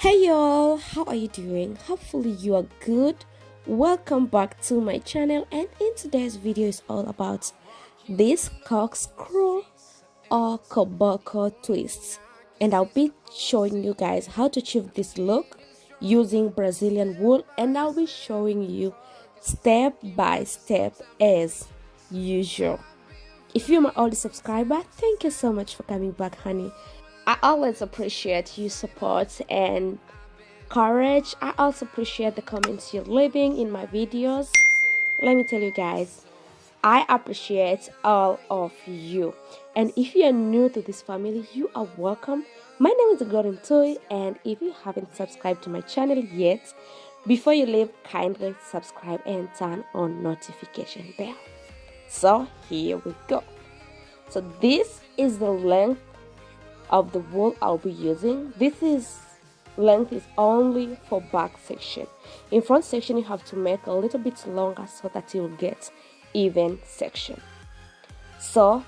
Hey y'all, how are you doing? Hopefully you are good. Welcome back to my channel, and in today's video is all about this corkscrew or CORKSCREW twist, and I'll be showing you guys how to achieve this look using Brazilian wool, and I'll be showing you step by step as usual. If you're my old subscriber, thank you so much for coming back, honey. I always appreciate your support and courage. I also appreciate the comments you're leaving in my videos. Let me tell you guys, I appreciate all of you. And if you are new to this family, you are welcome. My name is Golden Toy, and if you haven't subscribed to my channel yet, before you leave, kindly subscribe and turn on notification bell. So here we go. So this is the length of the wool I'll be using. Length is only for back section. In front section you have to make a little bit longer so that you'll get even section. So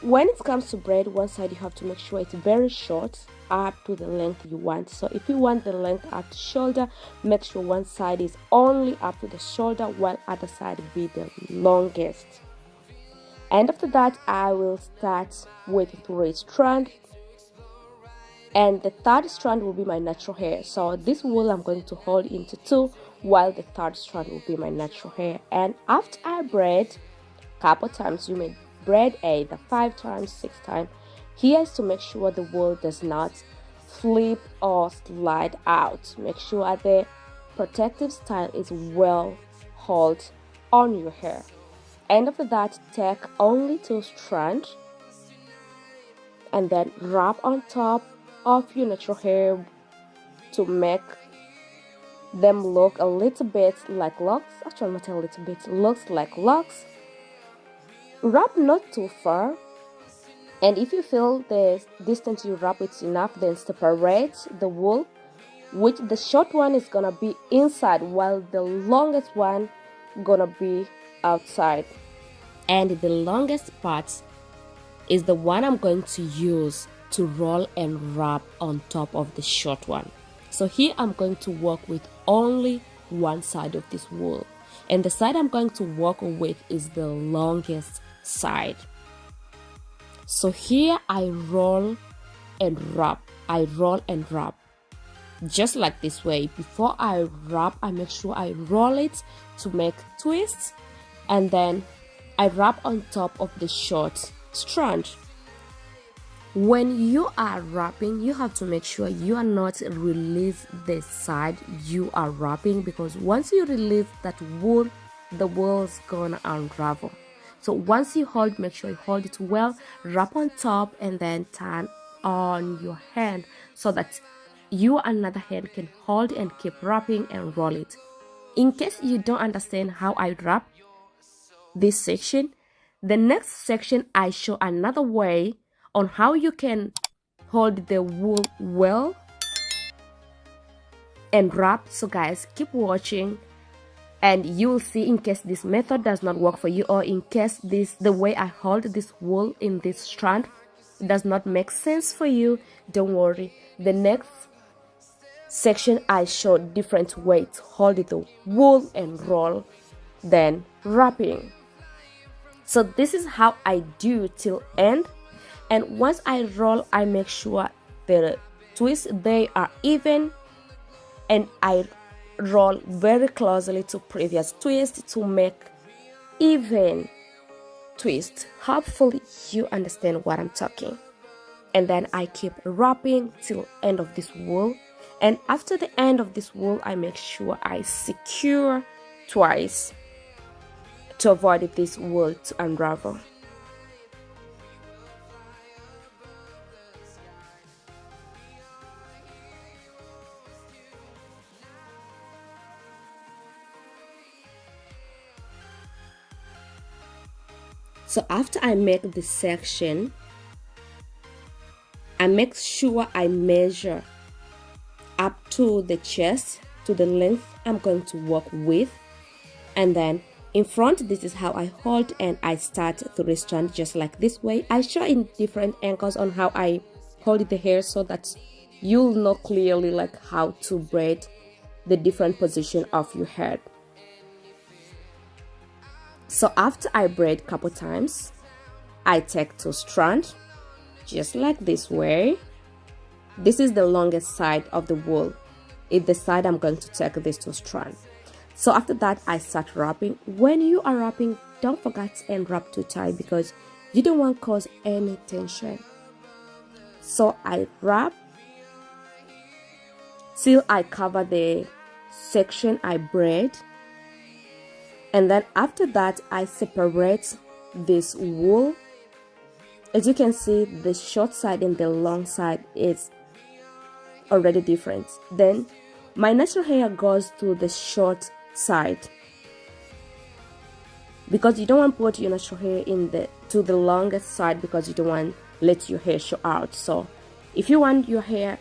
when it comes to braid, one side you have to make sure it's very short up to the length you want. So if you want the length up to shoulder, make sure one side is only up to the shoulder while other side be the longest. And after that I will start with 3 strands, and the third strand will be my natural hair. So this wool I'm going to hold into 2, while the third strand will be my natural hair. And after I braid a couple times, you may braid either 5 times, 6 times. Here is to make sure the wool does not flip or slide out. Make sure the protective style is well held on your hair. And after that, take only 2 strands and then wrap on top of your natural hair to make them look a little bit like locks. Actually, not a little bit, looks like locks. Wrap not too far, and if you feel the distance you wrap it's enough, then separate the wool, which the short one is gonna be inside while the longest one gonna be outside. And the longest part is the one I'm going to use to roll and wrap on top of the short one. So here I'm going to work with only one side of this wool, and the side I'm going to work with is the longest side. So here I roll and wrap, just like this way. Before I wrap, I make sure I roll it to make twists, and then I wrap on top of the short strand. When you are wrapping, you have to make sure you are not release the side you are wrapping, because once you release that wool, the wool is gonna unravel. So once you hold, make sure you hold it well, wrap on top, and then turn on your hand so that your another hand can hold and keep wrapping and roll it. In case you don't understand how I wrap this section, the next section I show another way on how you can hold the wool well and wrap. So guys, keep watching and you will see in case this method does not work for you, or in case the way I hold this wool in this strand does not make sense for you. Don't worry, the next section I show different ways to hold the wool and roll, then wrapping. So this is how I do till end. And once I roll, I make sure the twists they are even, and I roll very closely to previous twist to make even twist. Hopefully you understand what I'm talking. And then I keep wrapping till end of this wool, and after the end of this wool I make sure I secure twice to avoid this wool to unravel. So after I make this section, I make sure I measure up to the chest, to the length I'm going to work with, and then in front this is how I hold, and I start 3 strands just like this way. I show in different angles on how I hold the hair so that you'll know clearly like how to braid the different position of your head. So after I braid couple times, I take 2 strands just like this way. This is the longest side of the wool. It's the side I'm going to take these 2 strands. So after that, I start wrapping. When you are wrapping, don't forget and wrap too tight because you don't want to cause any tension. So I wrap till I cover the section I braid, and then after that I separate this wool. As you can see, the short side and the long side is already different. Then my natural hair goes to the short side because you don't want to put your natural hair to the longest side because you don't want to let your hair show out. So if you want your hair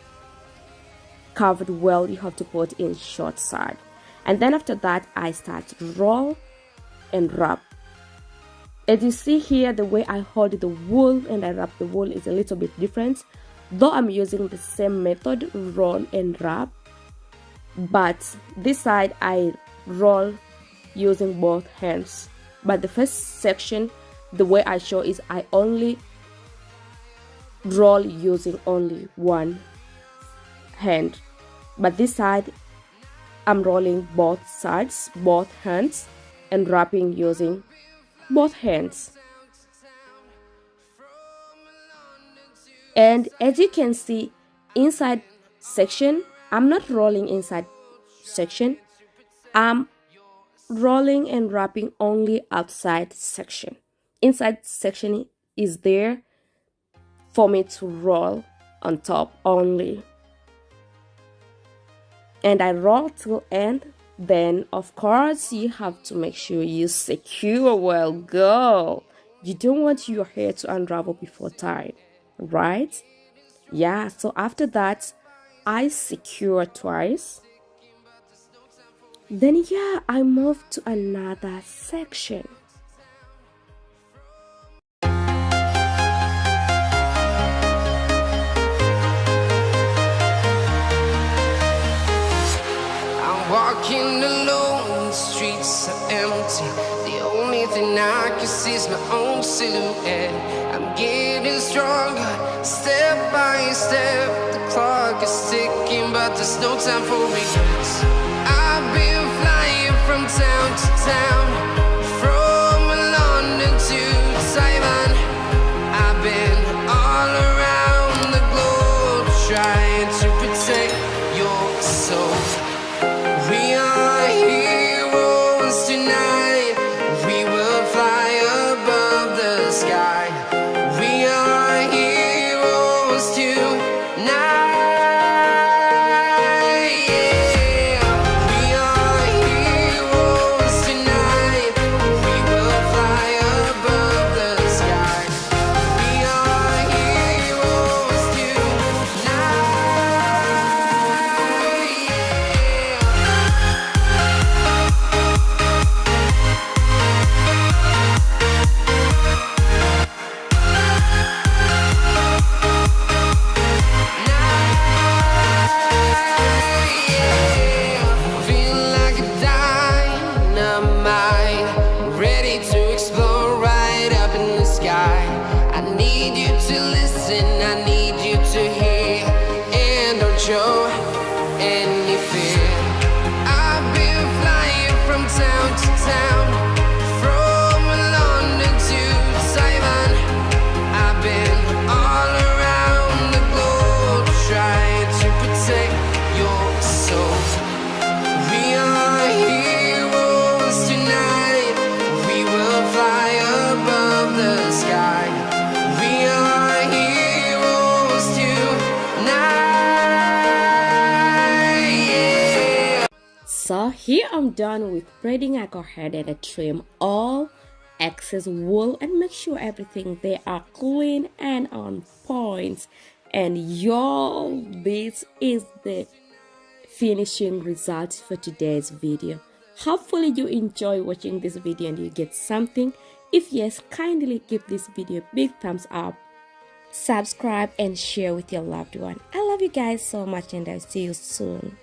covered well, you have to put in short side. And then after that, I start to roll and wrap. As you see here, the way I hold the wool and I wrap the wool is a little bit different, though I'm using the same method, roll and wrap. But this side I roll using both hands. But the first section, the way I show is I only roll using only one hand. But this side I'm rolling both sides, both hands, and wrapping using both hands. And as you can see, inside section, I'm not rolling inside section, I'm rolling and wrapping only outside section. Inside section is there for me to roll on top only. And I roll till end. Then of course you have to make sure you secure well, girl. You don't want your hair to unravel before tying, right? Yeah, so after that I secure twice. Then yeah, I move to another section. Walking alone, the streets are empty. The only thing I can see is my own silhouette. I'm getting stronger, step by step. The clock is ticking, but there's no time for regrets. I've been flying from town to town, from London to Taiwan. I've been all around the globe, trying to protect your soul. We are heroes tonight. We will fly above the sky. We are heroes tonight. Yeah. We are heroes tonight. We will fly above the sky. We are heroes tonight. Feel like a dynamite, ready to explode right up in the sky. I need you to listen, I need you to hear, and don't show any fear. I've been flying from town to town, from London to Taiwan. I've been all around the globe, trying to protect your soul. We are heroes tonight. We will fly above the sky. We are heroes tonight. Yeah. So here I'm done with braiding. I go ahead and I trim all excess wool and make sure everything they are clean and on point. And y'all, this is the finishing result for today's video. Hopefully you enjoy watching this video and you get something. If yes, kindly give this video a big thumbs up. subscribe and share with your loved one. I love you guys so much and I'll see you soon.